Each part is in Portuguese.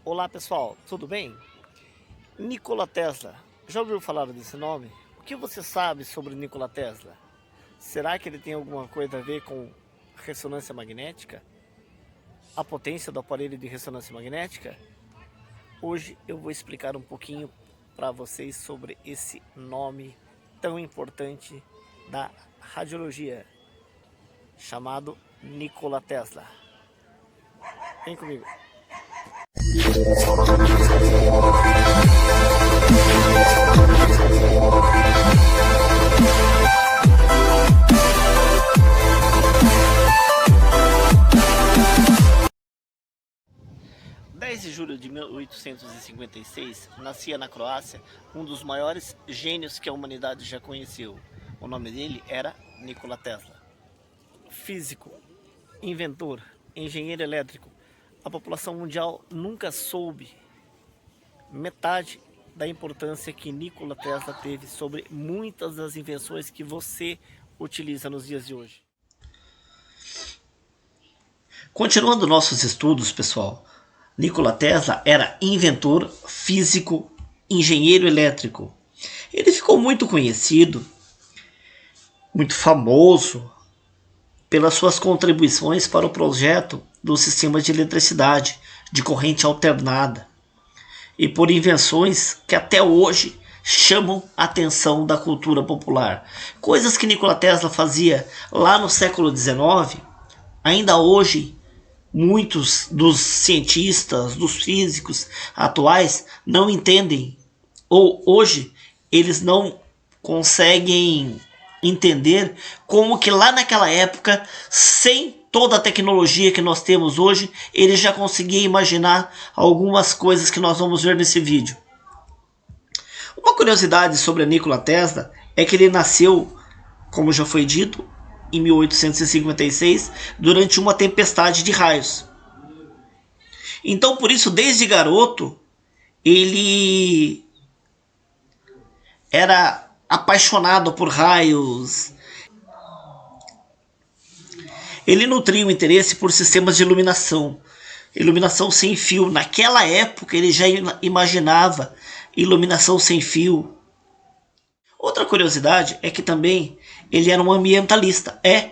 Olá pessoal, tudo bem? Nikola Tesla, já ouviu falar desse nome? O que você sabe sobre Nikola Tesla? Será que ele tem alguma coisa a ver com ressonância magnética? A potência do aparelho de ressonância magnética? Hoje eu vou explicar um pouquinho para vocês sobre esse nome tão importante da radiologia, chamado Nikola Tesla. Vem comigo. Dez de julho de 1856, nascia na Croácia um dos maiores gênios que a humanidade já conheceu. O nome dele era Nikola Tesla. Físico, inventor, engenheiro elétrico. A população mundial nunca soube metade da importância que Nikola Tesla teve sobre muitas das invenções que você utiliza nos dias de hoje. Continuando nossos estudos, pessoal, Nikola Tesla era inventor, físico, engenheiro elétrico. Ele ficou muito conhecido, muito famoso, pelas suas contribuições para o projeto do sistema de eletricidade de corrente alternada e por invenções que até hoje chamam a atenção da cultura popular. Coisas que Nikola Tesla fazia lá no século XIX, ainda hoje muitos dos cientistas, dos físicos atuais não entendem, ou hoje eles não conseguem entender como que lá naquela época, sem toda a tecnologia que nós temos hoje, ele já conseguia imaginar algumas coisas que nós vamos ver nesse vídeo. Uma curiosidade sobre a Nikola Tesla é que ele nasceu, como já foi dito, em 1856, durante uma tempestade de raios. Então, por isso, desde garoto, ele era apaixonado por raios. Ele nutria um interesse por sistemas de iluminação sem fio. Naquela época, ele já imaginava iluminação sem fio. Outra curiosidade é que também ele era um ambientalista. É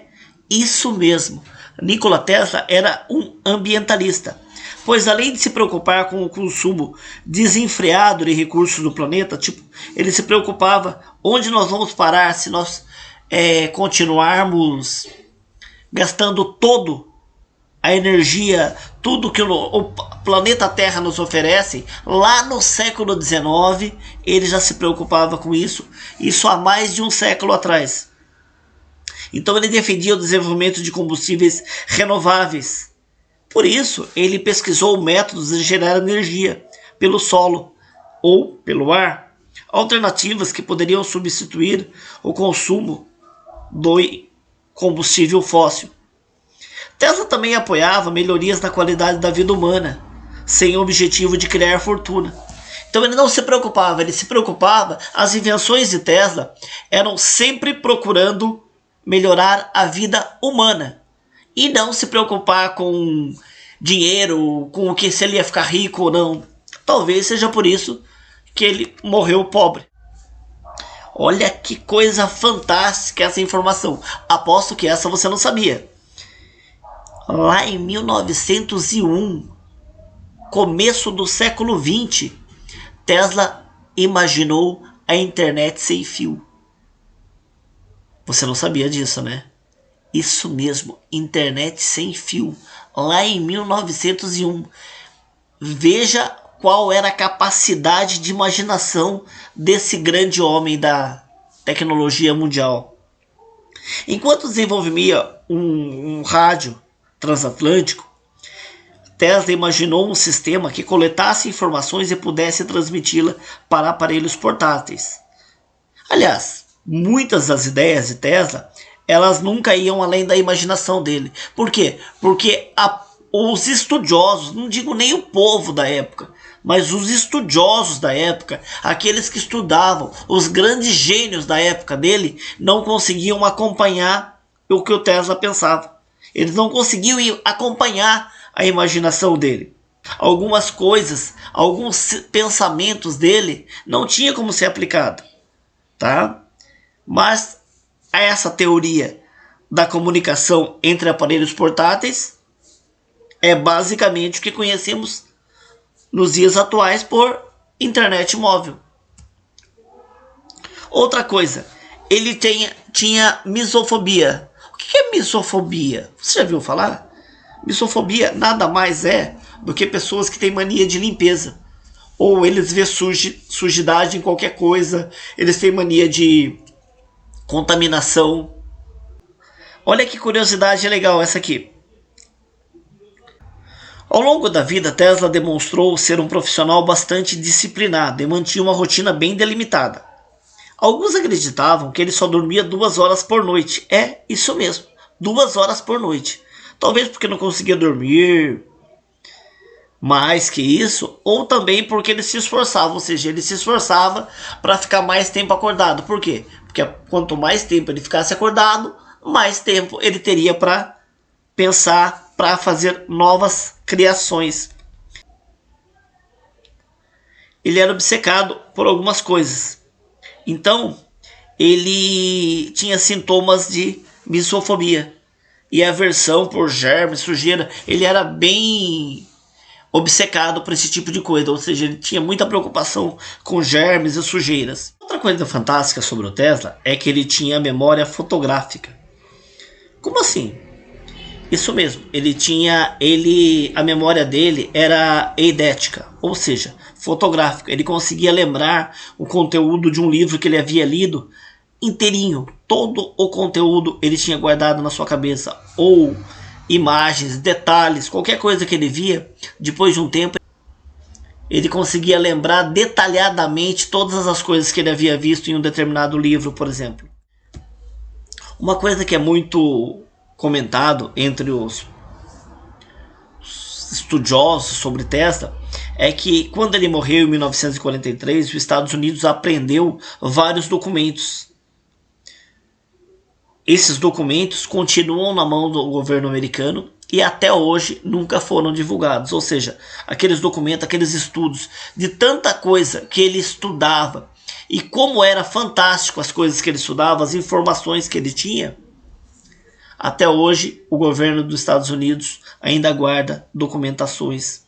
isso mesmo. Nikola Tesla era um ambientalista, pois além de se preocupar com o consumo desenfreado de recursos do planeta, ele se preocupava onde nós vamos parar se nós continuarmos gastando toda a energia, tudo que o planeta Terra nos oferece. Lá no século XIX, ele já se preocupava com isso há mais de um século atrás. Então ele defendia o desenvolvimento de combustíveis renováveis. Por isso, ele pesquisou métodos de gerar energia pelo solo ou pelo ar, alternativas que poderiam substituir o consumo do combustível fóssil. Tesla também apoiava melhorias na qualidade da vida humana, sem o objetivo de criar fortuna. Então ele não se preocupava, as invenções de Tesla eram sempre procurando melhorar a vida humana e não se preocupar com dinheiro, com o que se ele ia ficar rico ou não. Talvez seja por isso que ele morreu pobre. Olha que coisa fantástica essa informação. Aposto que essa você não sabia. Lá em 1901, começo do século 20, Tesla imaginou a internet sem fio. Você não sabia disso, né? Isso mesmo, internet sem fio. Lá em 1901. Veja qual era a capacidade de imaginação desse grande homem da tecnologia mundial. Enquanto desenvolvia um rádio transatlântico, Tesla imaginou um sistema que coletasse informações e pudesse transmiti-la para aparelhos portáteis. Aliás, muitas das ideias de Tesla, elas nunca iam além da imaginação dele. Por quê? Porque os estudiosos, não digo nem o povo da época, mas os estudiosos da época, aqueles que estudavam, os grandes gênios da época dele, não conseguiam acompanhar o que o Tesla pensava. Eles não conseguiam acompanhar a imaginação dele. Algumas coisas, alguns pensamentos dele não tinha como ser aplicado, tá? Mas essa teoria da comunicação entre aparelhos portáteis é basicamente o que conhecemos nos dias atuais por internet móvel. Outra coisa, ele tinha misofobia. O que é misofobia? Você já viu falar? Misofobia nada mais é do que pessoas que têm mania de limpeza. Ou eles vê sujidade em qualquer coisa. Eles têm mania de contaminação. Olha que curiosidade legal essa aqui. Ao longo da vida, Tesla demonstrou ser um profissional bastante disciplinado e mantinha uma rotina bem delimitada. Alguns acreditavam que ele só dormia 2 horas por noite. É isso mesmo, 2 horas por noite. Talvez porque não conseguia dormir mais que isso, ou também porque ele se esforçava, ou seja, ele se esforçava para ficar mais tempo acordado. Por quê? Porque quanto mais tempo ele ficasse acordado, mais tempo ele teria para pensar, para fazer novas criações. Ele era obcecado por algumas coisas. Então, ele tinha sintomas de misofobia e aversão por germes, sujeira. Ele era bem obcecado por esse tipo de coisa, ou seja, ele tinha muita preocupação com germes e sujeiras. Outra coisa fantástica sobre o Tesla é que ele tinha memória fotográfica. Como assim? Isso mesmo, a memória dele era eidética, ou seja, fotográfica. Ele conseguia lembrar o conteúdo de um livro que ele havia lido inteirinho. Todo o conteúdo ele tinha guardado na sua cabeça, ou imagens, detalhes, qualquer coisa que ele via, depois de um tempo, ele conseguia lembrar detalhadamente todas as coisas que ele havia visto em um determinado livro, por exemplo. Uma coisa que é muito comentado entre os estudiosos sobre Tesla é que quando ele morreu em 1943, os Estados Unidos apreendeu vários documentos. Esses documentos continuam na mão do governo americano e até hoje nunca foram divulgados. Ou seja, aqueles documentos, aqueles estudos de tanta coisa que ele estudava e como era fantástico as coisas que ele estudava, as informações que ele tinha, até hoje o governo dos Estados Unidos ainda guarda documentações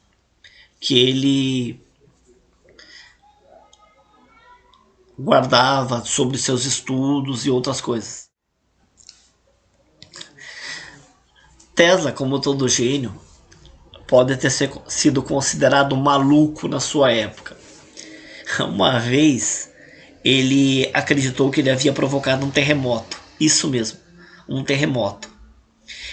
que ele guardava sobre seus estudos e outras coisas. Tesla, como todo gênio, pode ter sido considerado maluco na sua época. Uma vez ele acreditou que ele havia provocado um terremoto. Isso mesmo, um terremoto.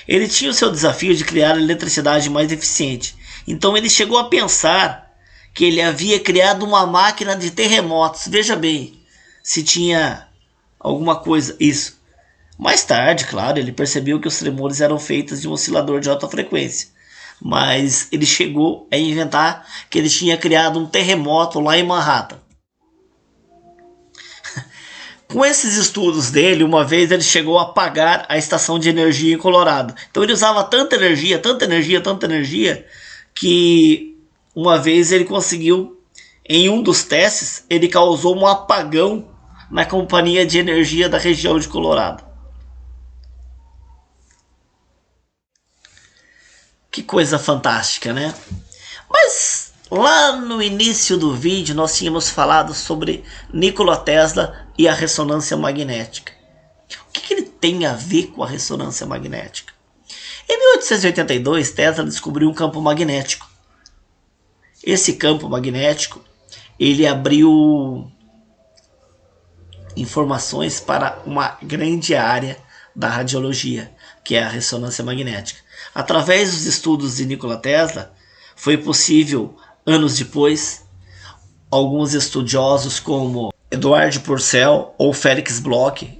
Ele tinha o seu desafio de criar a eletricidade mais eficiente. Então ele chegou a pensar que ele havia criado uma máquina de terremotos. Veja bem, se tinha alguma coisa. Isso. Mais tarde, claro, ele percebeu que os tremores eram feitos de um oscilador de alta frequência. Mas ele chegou a inventar que ele tinha criado um terremoto lá em Manhattan. Com esses estudos dele, uma vez ele chegou a apagar a estação de energia em Colorado. Então ele usava tanta energia, que uma vez ele conseguiu, em um dos testes, ele causou um apagão na companhia de energia da região de Colorado. Que coisa fantástica, né? Mas lá no início do vídeo nós tínhamos falado sobre Nikola Tesla e a ressonância magnética. O que ele tem a ver com a ressonância magnética? Em 1882, Tesla descobriu um campo magnético. Esse campo magnético, ele abriu informações para uma grande área da radiologia, que é a ressonância magnética. Através dos estudos de Nikola Tesla, foi possível, anos depois, alguns estudiosos como Edward Purcell ou Felix Bloch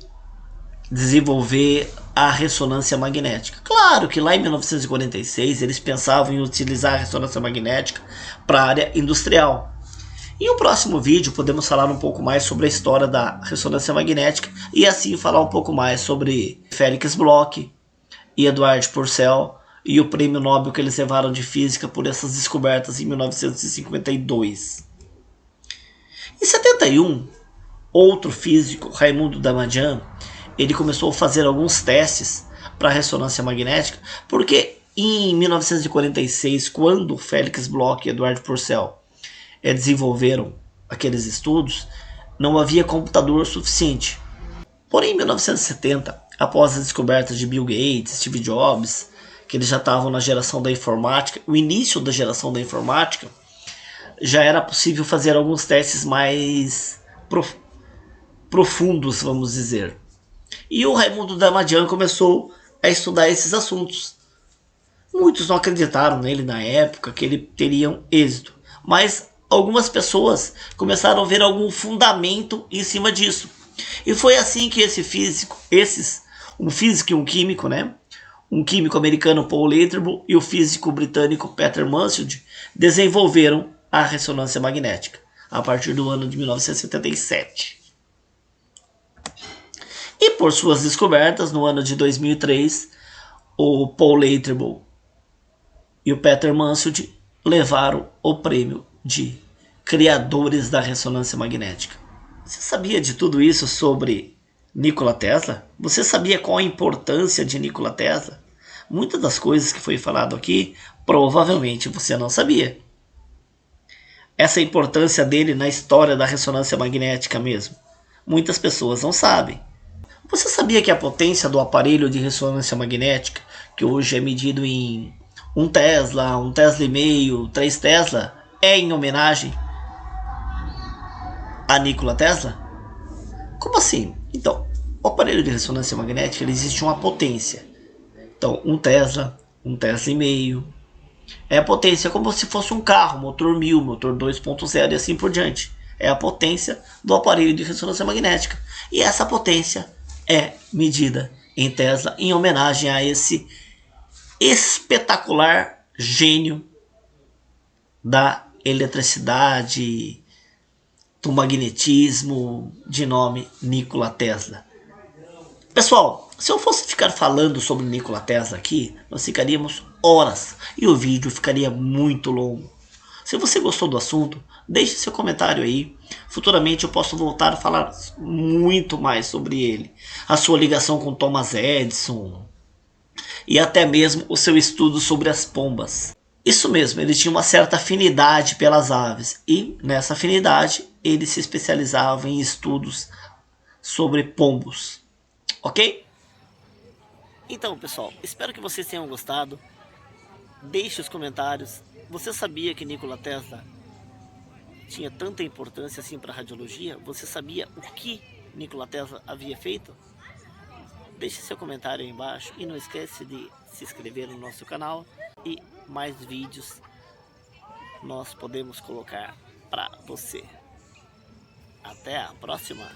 desenvolver a ressonância magnética. Claro que lá em 1946 eles pensavam em utilizar a ressonância magnética para a área industrial. Em um próximo vídeo podemos falar um pouco mais sobre a história da ressonância magnética e assim falar um pouco mais sobre Felix Bloch e Edward Purcell e o prêmio Nobel que eles levaram de física por essas descobertas em 1952. Em 71, outro físico, Raimundo Damadian, ele começou a fazer alguns testes para ressonância magnética, porque em 1946, quando Felix Bloch e Edward Purcell desenvolveram aqueles estudos, não havia computador suficiente. Porém, em 1970, após as descobertas de Bill Gates, Steve Jobs, que eles já estavam na geração da informática, o início da geração da informática, já era possível fazer alguns testes mais profundos, vamos dizer. E o Raimundo Damadian começou a estudar esses assuntos. Muitos não acreditaram nele na época que ele teria êxito, mas algumas pessoas começaram a ver algum fundamento em cima disso. E foi assim que um físico e um químico, né? Um químico americano, Paul Leiterbo, e o físico britânico Peter Mansfield desenvolveram a ressonância magnética a partir do ano de 1977. E por suas descobertas, no ano de 2003, o Paul Leiterbo e o Peter Mansfield levaram o prêmio de criadores da ressonância magnética. Você sabia de tudo isso sobre Nikola Tesla? Você sabia qual a importância de Nikola Tesla? Muitas das coisas que foi falado aqui, provavelmente você não sabia. Essa importância dele na história da ressonância magnética mesmo. Muitas pessoas não sabem. Você sabia que a potência do aparelho de ressonância magnética, que hoje é medido em 1 Tesla, 1 Tesla e meio, 3 Tesla, é em homenagem a Nikola Tesla? Como assim? Então, o aparelho de ressonância magnética ele existe uma potência. Então, 1 Tesla, 1 Tesla e meio. É a potência como se fosse um carro, motor 1000, motor 2.0 e assim por diante. É a potência do aparelho de ressonância magnética. E essa potência é medida em Tesla em homenagem a esse espetacular gênio da eletricidade, do magnetismo, de nome Nikola Tesla. Pessoal, se eu fosse ficar falando sobre Nikola Tesla aqui, nós ficaríamos horas e o vídeo ficaria muito longo. Se você gostou do assunto, deixe seu comentário aí. Futuramente eu posso voltar a falar muito mais sobre ele. A sua ligação com Thomas Edison e até mesmo o seu estudo sobre as pombas. Isso mesmo, ele tinha uma certa afinidade pelas aves e nessa afinidade ele se especializava em estudos sobre pombos. Ok? Então, pessoal, espero que vocês tenham gostado. Deixe os comentários. Você sabia que Nikola Tesla tinha tanta importância assim para a radiologia? Você sabia o que Nikola Tesla havia feito? Deixe seu comentário aí embaixo e não esquece de se inscrever no nosso canal e mais vídeos nós podemos colocar para você. Até a próxima!